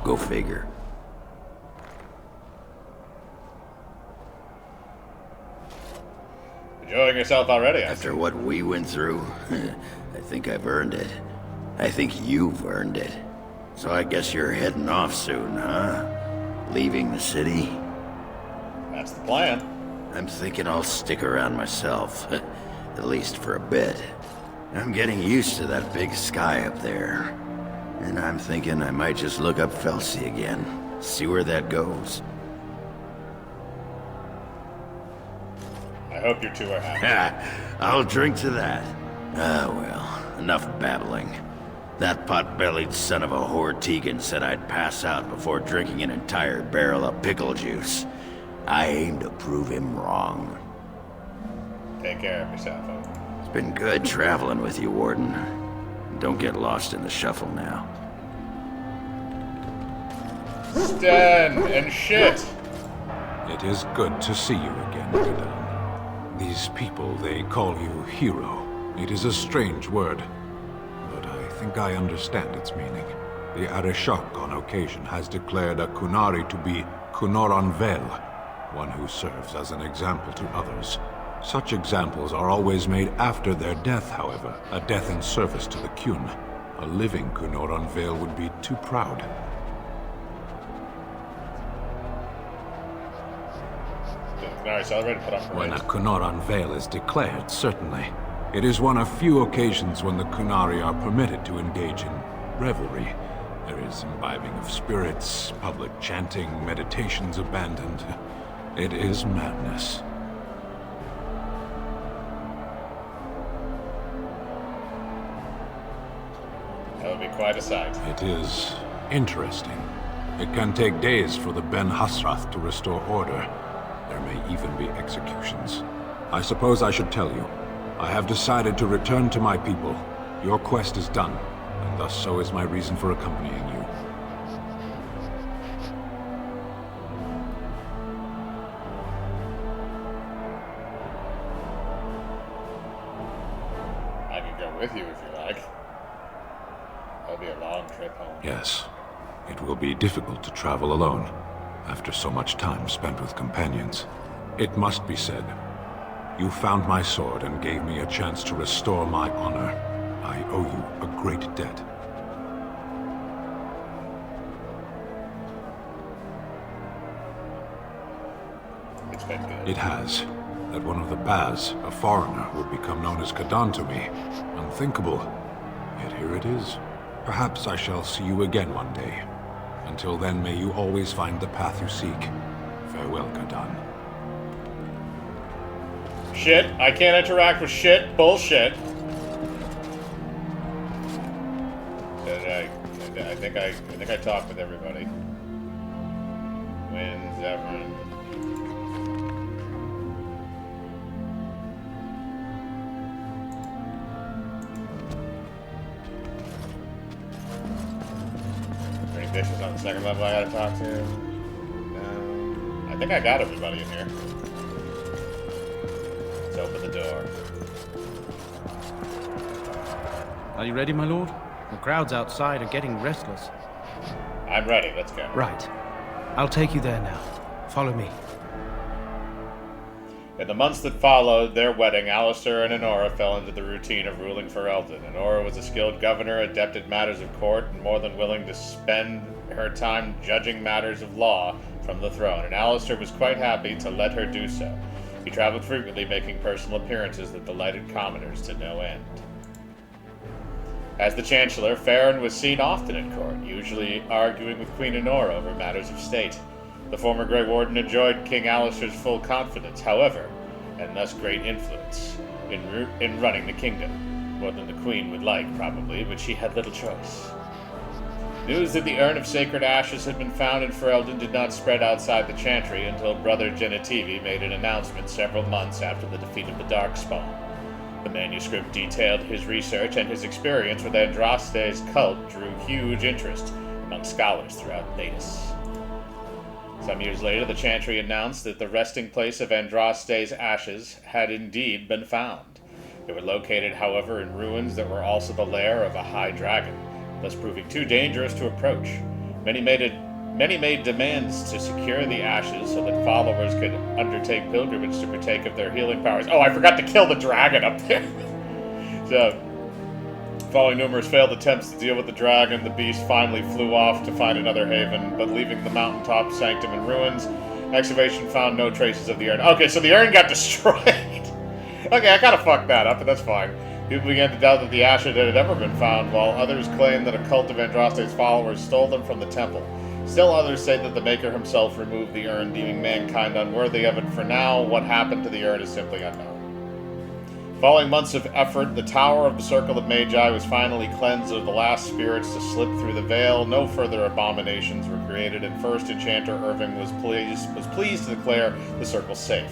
Go figure. Enjoying yourself already, After what we went through, I think I've earned it. I think you've earned it. So I guess you're heading off soon, huh? Leaving the city? That's the plan. I'm thinking I'll stick around myself. At least for a bit. I'm getting used to that big sky up there. And I'm thinking I might just look up Felsi again. See where that goes. I hope you two are happy. I'll drink to that. Ah, well, enough babbling. That pot-bellied son of a whore Tegan said I'd pass out before drinking an entire barrel of pickle juice. I aim to prove him wrong. Take care of yourself, Ogren. It's been good traveling with you, Warden. Don't get lost in the shuffle now. Sten and shit! It is good to see you again, Kadan. These people, they call you hero. It is a strange word, but I think I understand its meaning. The Arishok on occasion has declared a Kunari to be Kunoran Vel, one who serves as an example to others. Such examples are always made after their death, however, a death in service to the Kyun. A living Kunoran Vel would be too proud. When a Kunoran Vel is declared, certainly. It is one of few occasions when the Kunari are permitted to engage in revelry. There is imbibing of spirits, public chanting, meditations abandoned. It is madness. That would be quite a sight. It is interesting. It can take days for the Ben Hasrath to restore order. There may even be executions. I suppose I should tell you. I have decided to return to my people. Your quest is done, and thus so is my reason for accompanying you. I could go with you if you like. That'll be a long trip home. Yes. It will be difficult to travel alone, after so much time spent with companions. It must be said, you found my sword and gave me a chance to restore my honor. I owe you a great debt. It's been good. It has. That one of the Baz, a foreigner, would become known as Kadan to me. Unthinkable. Yet here it is. Perhaps I shall see you again one day. Until then, may you always find the path you seek. Farewell, Kadan. Shit, I can't interact with shit. Bullshit. I think I talked with everybody. Win, Zevran. Any bitches on the second level I gotta talk to? No. I think I got everybody in here. Let's open the door. Are you ready, my lord? The crowds outside are getting restless. I'm ready, let's go. Right. I'll take you there now. Follow me. In the months that followed their wedding, Alistair and Honora fell into the routine of ruling Ferelden. Honora was a skilled governor, adept at matters of court, and more than willing to spend her time judging matters of law from the throne, and Alistair was quite happy to let her do so. He traveled frequently, making personal appearances that delighted commoners to no end. As the Chancellor, Farron was seen often at court, usually arguing with Queen Honora over matters of state. The former Grey Warden enjoyed King Alistair's full confidence, however, and thus great influence in running the kingdom. More than the Queen would like, probably, but she had little choice. News that the urn of sacred ashes had been found in Ferelden did not spread outside the Chantry until Brother Genitivi made an announcement several months after the defeat of the Darkspawn. The manuscript detailed his research, and his experience with Andraste's cult drew huge interest among scholars throughout Thedas. Some years later, the Chantry announced that the resting place of Andraste's ashes had indeed been found. They were located, however, in ruins that were also the lair of a high dragon, thus proving too dangerous to approach. Many made demands to secure the ashes so that followers could undertake pilgrimage to partake of their healing powers. Oh, I forgot to kill the dragon up there! So, following numerous failed attempts to deal with the dragon, the beast finally flew off to find another haven, but leaving the mountaintop sanctum in ruins, excavation found no traces of the urn. Okay, so the urn got destroyed! Okay, I kinda fucked that up, but that's fine. People began to doubt that the ashes had ever been found, while others claimed that a cult of Andraste's followers stole them from the temple. Still others say that the Maker himself removed the urn, deeming mankind unworthy of it. For now, what happened to the urn is simply unknown. Following months of effort, the Tower of the Circle of Magi was finally cleansed of the last spirits to slip through the veil. No further abominations were created, and First Enchanter Irving was pleased to declare the circle safe.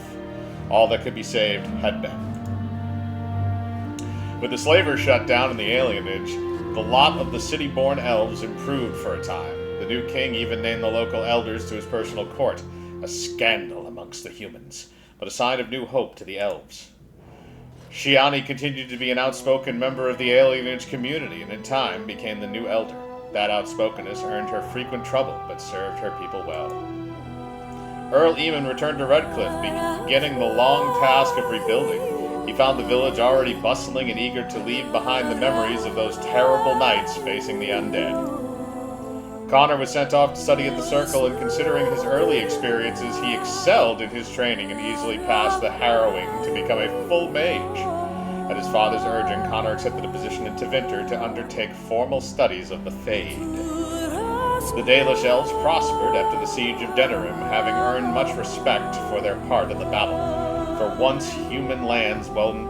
All that could be saved had been. With the slavers shut down in the alienage, the lot of the city-born elves improved for a time. The new king even named the local elders to his personal court, a scandal amongst the humans, but a sign of new hope to the elves. Shiani continued to be an outspoken member of the alienage community, and in time became the new elder. That outspokenness earned her frequent trouble, but served her people well. Earl Eamon returned to Redcliffe, beginning the long task of rebuilding. He found the village already bustling and eager to leave behind the memories of those terrible nights facing the undead. Connor was sent off to study at the Circle, and considering his early experiences, he excelled in his training and easily passed the harrowing to become a full mage. At his father's urging, Connor accepted a position in Tevinter to undertake formal studies of the Fade. The Dalish elves prospered after the siege of Denerim, having earned much respect for their part in the battle. For once, human lands welcomed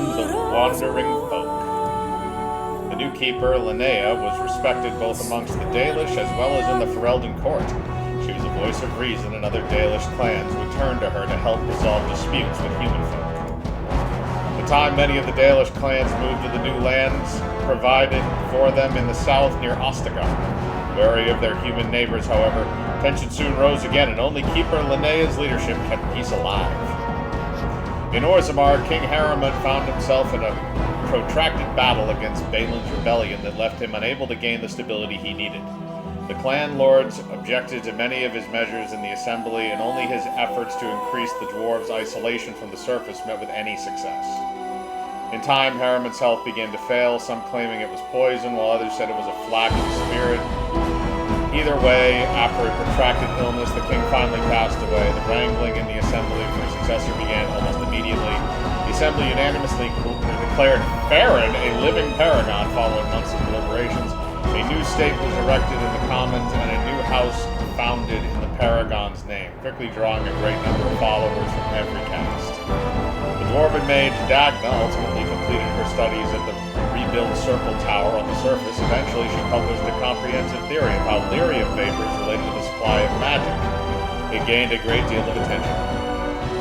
the wandering folk. The new keeper, Linnea, was respected both amongst the Dalish as well as in the Ferelden court. She was a voice of reason, and other Dalish clans would turn to her to help resolve disputes with human folk. The time many of the Dalish clans moved to the new lands provided for them in the south near Ostagar. Wary of their human neighbors, however, tension soon rose again, and only Keeper Linnea's leadership kept peace alive. In Orzammar, King Harriman found himself in a protracted battle against Balin's rebellion that left him unable to gain the stability he needed. The clan lords objected to many of his measures in the assembly, and only his efforts to increase the dwarves' isolation from the surface met with any success. In time, Harriman's health began to fail, some claiming it was poison, while others said it was a flack of the spirit. Either way, after a protracted illness, the king finally passed away. The wrangling in the assembly for a successor began almost immediately. The assembly unanimously declared Farron a living paragon following months of deliberations. A new stake was erected in the commons, and a new house founded in the paragon's name, quickly drawing a great number of followers from every caste. The dwarven mage Dagna ultimately completed her studies at the rebuilt Circle Tower on the surface. Eventually, she published a comprehensive theory of how lyrium vapors related to the supply of magic. It gained a great deal of attention.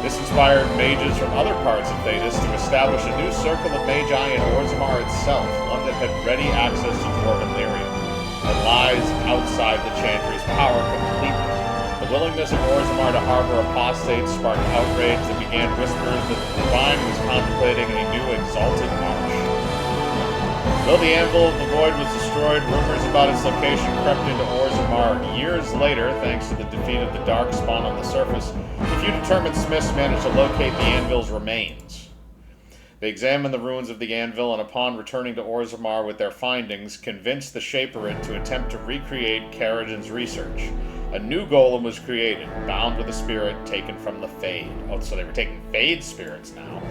This inspired mages from other parts of Thedas to establish a new Circle of Magi in Orzammar itself, one that had ready access to dwarven lyrium. It lies outside the Chantry's power completely. The willingness of Orzammar to harbor apostates sparked outrage that began whispers that the Divine was contemplating a new exalted march. Though the Anvil of the Void was destroyed, rumors about its location crept into Orzammar. Years later, thanks to the defeat of the Darkspawn on the surface, a few determined smiths managed to locate the Anvil's remains. They examined the ruins of the Anvil, and upon returning to Orzammar with their findings, convinced the Shaperit to attempt to recreate Caridin's research. A new golem was created, bound with a spirit taken from the Fade. Oh, so they were taking Fade spirits now.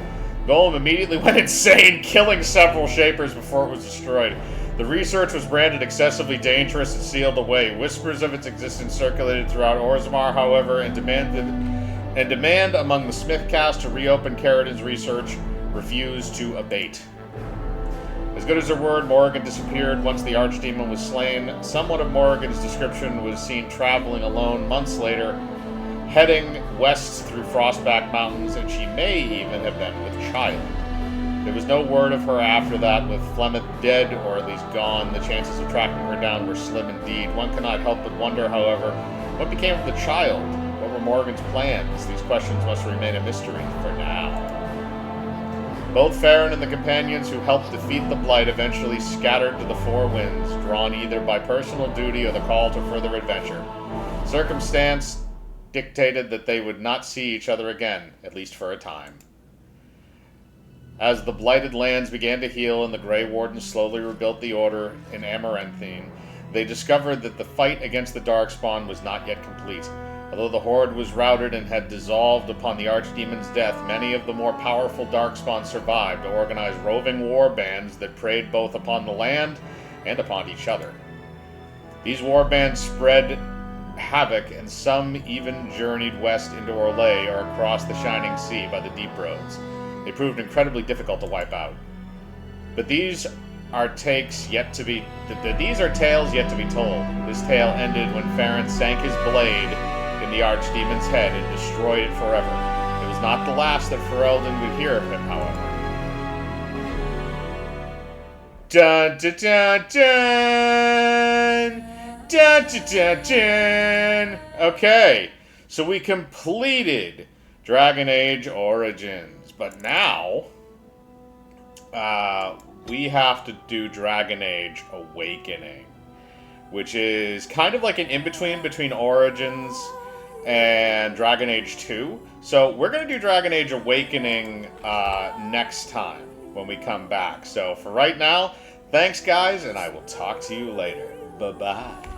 Golem immediately went insane, killing several Shapers before it was destroyed. The research was branded excessively dangerous and sealed away. Whispers of its existence circulated throughout Orzammar, however, and demand among the Smith caste to reopen Caridin's research refused to abate. As As good as her word, Morrigan disappeared once the archdemon was slain. Someone of Morrigan's description was seen traveling alone months later, heading west through Frostback Mountains, and she may even have been with child. There was no word of her after that. With Flemeth dead, or at least gone, the chances of tracking her down were slim indeed. One cannot help but wonder, however, what became of the child? What were Morrigan's plans? These questions must remain a mystery for now. Both Farron and the companions who helped defeat the Blight eventually scattered to the four winds, drawn either by personal duty or the call to further adventure. Circumstance dictated that they would not see each other again, at least for a time. As the blighted lands began to heal and the Grey Wardens slowly rebuilt the Order in Amaranthine, they discovered that the fight against the Darkspawn was not yet complete. Although the Horde was routed and had dissolved upon the Archdemon's death, many of the more powerful Darkspawn survived to organize roving war bands that preyed both upon the land and upon each other. These war bands spread havoc, and some even journeyed west into Orlais or across the Shining Sea by the deep roads. They proved incredibly difficult to wipe out. But these are tales yet to be told. This tale ended when Farron sank his blade in the Archdemon's head and destroyed it forever. It was not the last that Ferelden would hear of him, however. Dun dun dun dun! Dun dun dun dun! Okay, so we completed Dragon Age Origins, but now we have to do Dragon Age Awakening, which is kind of like an in-between between Origins and Dragon Age 2. So we're going to do Dragon Age Awakening next time when we come back. So for right now, thanks guys, and I will talk to you later. Bye-bye.